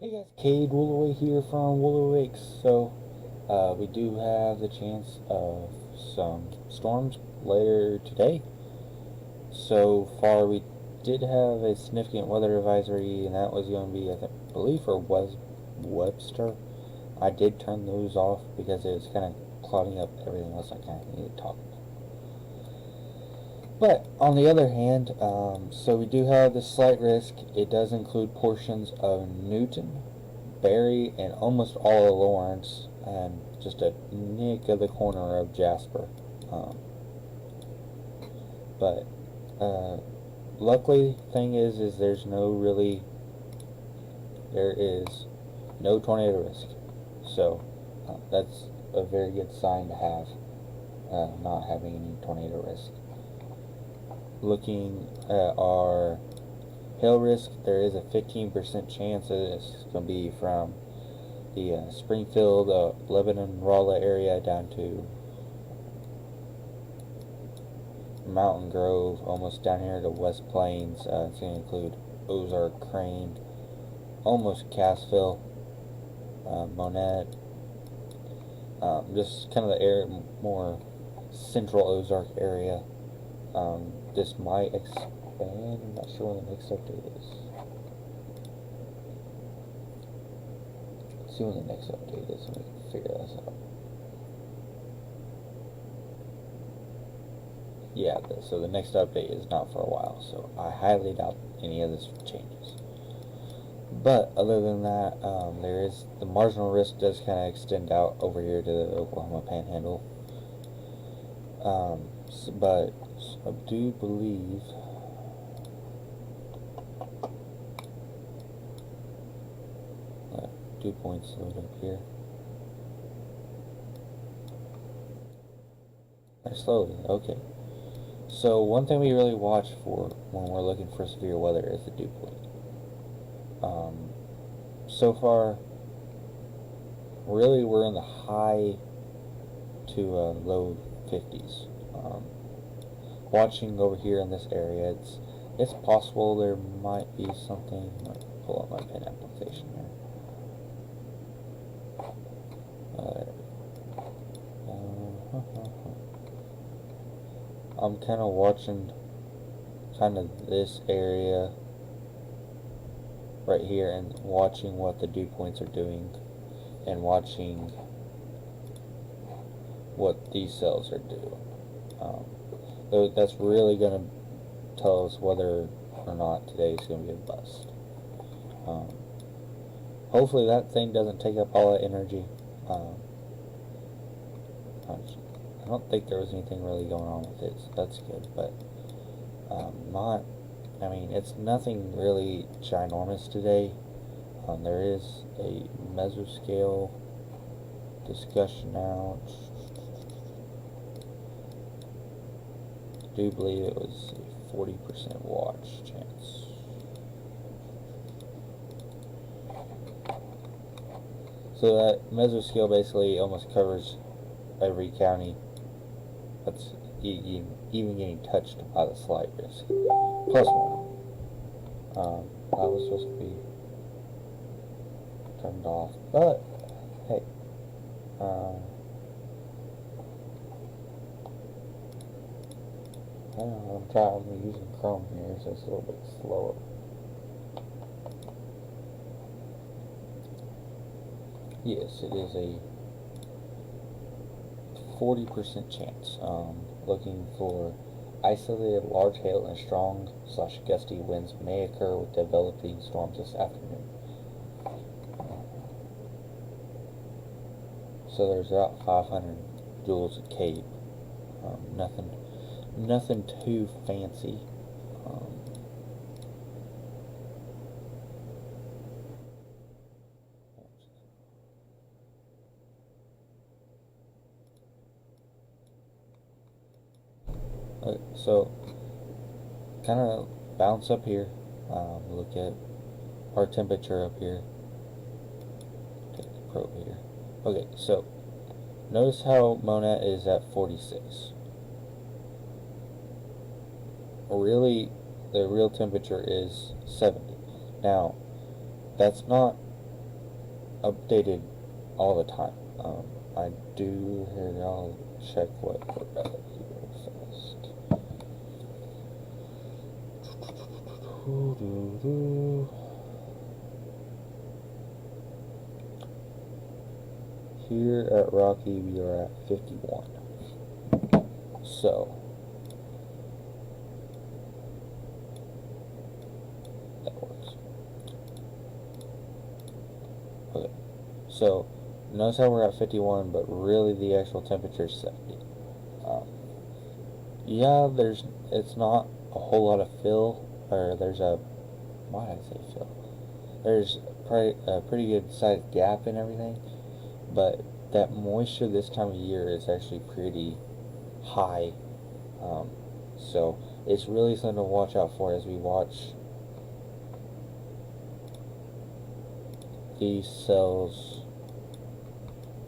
Hey guys, Cade Woolaway here from WoolawayWx. So, we do have the chance of some storms later today. So far, we did have a significant weather advisory, and that was going to be, believe, for Webster. I did turn those off because it was kind of clouding up everything else I kind of needed to talk about. But on the other hand, so we do have the slight risk. It does include portions of Newton, Barry, and almost all of Lawrence, and just a nick of the corner of Jasper. Um, but luckily, thing is there is no tornado risk. So that's a very good sign to have, not having any tornado risk. Looking at our hail risk, there is a 15% chance that it's going to be from the Springfield, Lebanon, Rolla area down to Mountain Grove, almost down here to West Plains. It's going to include Ozark, Crane, almost Cassville, Monette, just kind of the area, more central Ozark area. This might expand. I'm not sure when the next update is. Let's see when the next update is, so we can figure this out. Yeah, so the next update is not for a while, so I highly doubt any of this changes. But other than that, there is the marginal risk does kind of extend out over here to the Oklahoma Panhandle. But I do believe dew points load up here. Slowly, okay. So one thing we really watch for when we're looking for severe weather is the dew point. So far, really we're in the high to low 50s. Watching over here in this area, it's possible there might be something. Let me pull up my pen application here. I'm kind of watching kind of this area right here and watching what the dew points are doing and watching what these cells are doing. That's really going to tell us whether or not today is going to be a bust. Hopefully that thing doesn't take up all that energy. I don't think there was anything really going on with it, so that's good, but it's nothing really ginormous today. There is a mesoscale discussion now. I do believe it was a 40% watch chance. So that mesoscale basically almost covers every county that's even getting touched by the slight risk. Plus one. That was supposed to be turned off, but hey, I don't know, I'm using Chrome here, so it's a little bit slower. Yes, it is a 40% chance. Looking for isolated large hail and strong / gusty winds may occur with developing storms this afternoon. So there's about 500 joules of Cape. Nothing too fancy. So kind of bounce up here. Look at our temperature up here. Take the probe here. Okay, so notice how Monette is at 46. Really, the real temperature is 70. Now, that's not updated all the time. I do here. I'll check what we're at here first. Here at Rocky, we are at 51. So that works. Okay. So notice how we're at 51, but really the actual temperature is 70. Yeah, it's not a whole lot of fill, or why did I say fill? There's a pretty good sized gap in everything, but that moisture this time of year is actually pretty high. So it's really something to watch out for as we watch these cells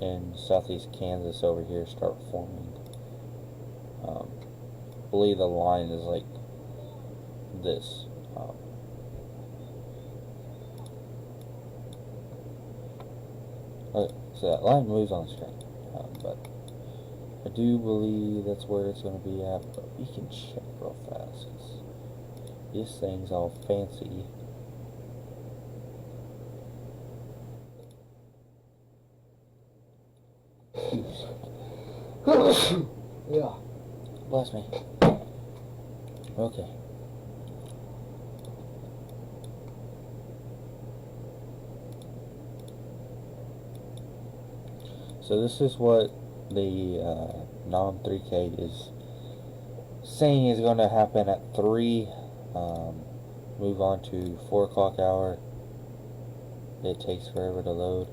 in southeast Kansas over here start forming. I believe the line is like this. Okay, so that line moves on the screen, but I do believe that's where it's going to be at, but we can check real fast, 'cause this thing's all fancy. Yeah. Bless me. Okay. So this is what the non 3K is saying is going to happen at 3. Move on to 4 o'clock hour. It takes forever to load.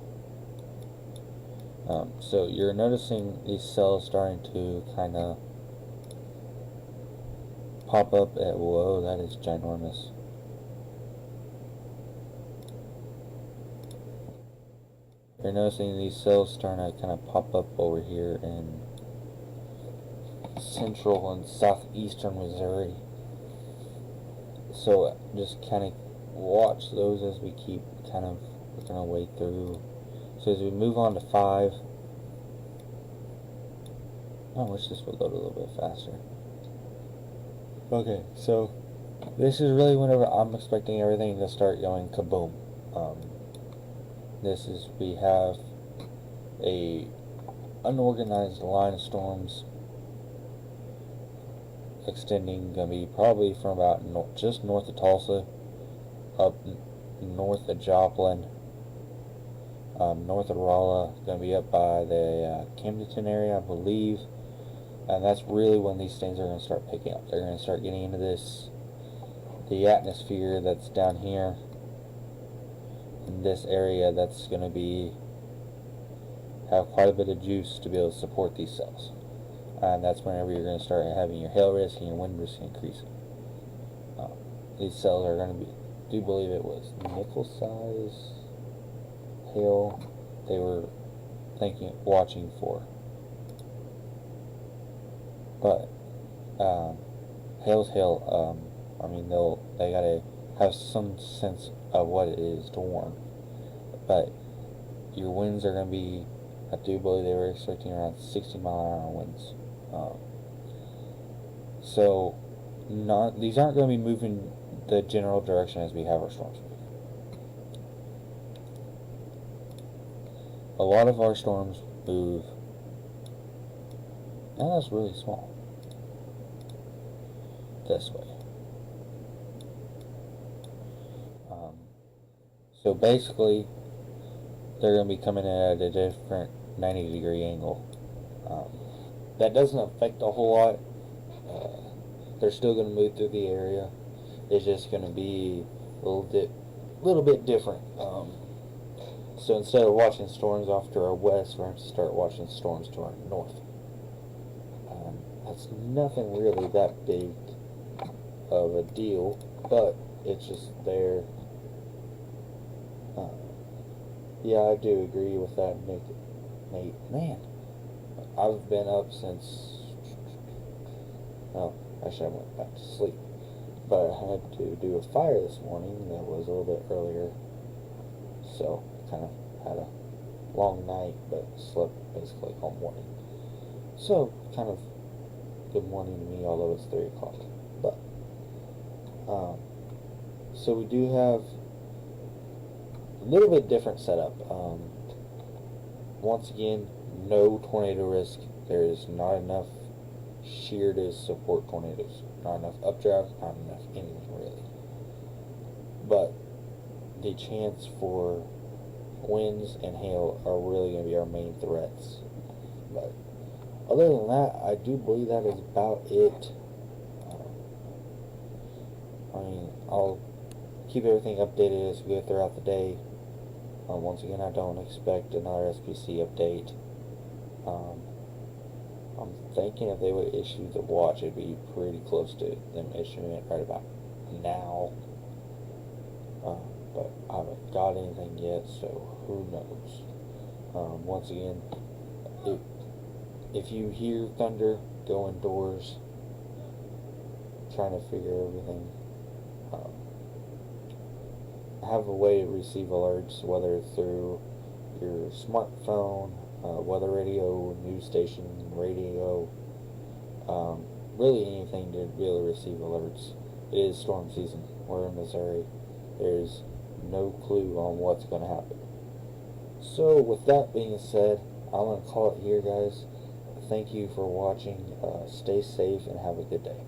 So you're noticing these cells starting to kind of pop up at, whoa, that is ginormous. You're noticing these cells starting to kind of pop up over here in central and southeastern Missouri. So just kind of watch those as we keep kind of working our way through. So as we move on to 5, I wish this would load a little bit faster. Okay, so this is really whenever I'm expecting everything to start going kaboom. We have a unorganized line of storms extending, gonna be probably from about just north of Tulsa up north of Joplin, north of Rolla, gonna be up by the Camdenton area, I believe, and that's really when these things are gonna start picking up. They're gonna start getting into the atmosphere that's down here in this area that's going to have quite a bit of juice to be able to support these cells, and that's whenever you're going to start having your hail risk and your wind risk increasing. These cells are going to be, I do believe it was nickel size hail they were watching for, but hail's hail. I mean, they gotta have some sense of what it is to warn. But your winds are going to be, I do believe they were expecting around 60-mile-an-hour winds. So these aren't going to be moving the general direction as we have our storms move. A lot of our storms move, and that's really small, this way. So basically, they're going to be coming in at a different 90-degree angle. That doesn't affect a whole lot. They're still going to move through the area. It's just going to be a little bit different. So instead of watching storms off to our west, we're going to start watching storms to our north. That's nothing really that big of a deal, but it's just there. Yeah, I do agree with that, Nate. Man, I've been up since, actually I went back to sleep, but I had to do a fire this morning that was a little bit earlier, so kind of had a long night, but slept basically all morning. So, kind of good morning to me, although it's 3 o'clock. But, so we do have a little bit different setup. Once again, no tornado risk. There is not enough shear to support tornadoes. Not enough updraft, not enough anything really. But the chance for winds and hail are really going to be our main threats. But other than that, I do believe that is about it. I mean, I'll keep everything updated as we go throughout the day. Once again, I don't expect another SPC update. I'm thinking if they would issue the watch, it'd be pretty close to them issuing it right about now. But I haven't got anything yet, so who knows. Once again, if you hear thunder, go indoors. Trying to figure everything. Have a way to receive alerts, whether through your smartphone, weather radio, news station, radio, really anything to be able to receive alerts. It is storm season. We're in Missouri. There's no clue on what's going to happen. So with that being said, I'm going to call it here, guys. Thank you for watching. Stay safe and have a good day.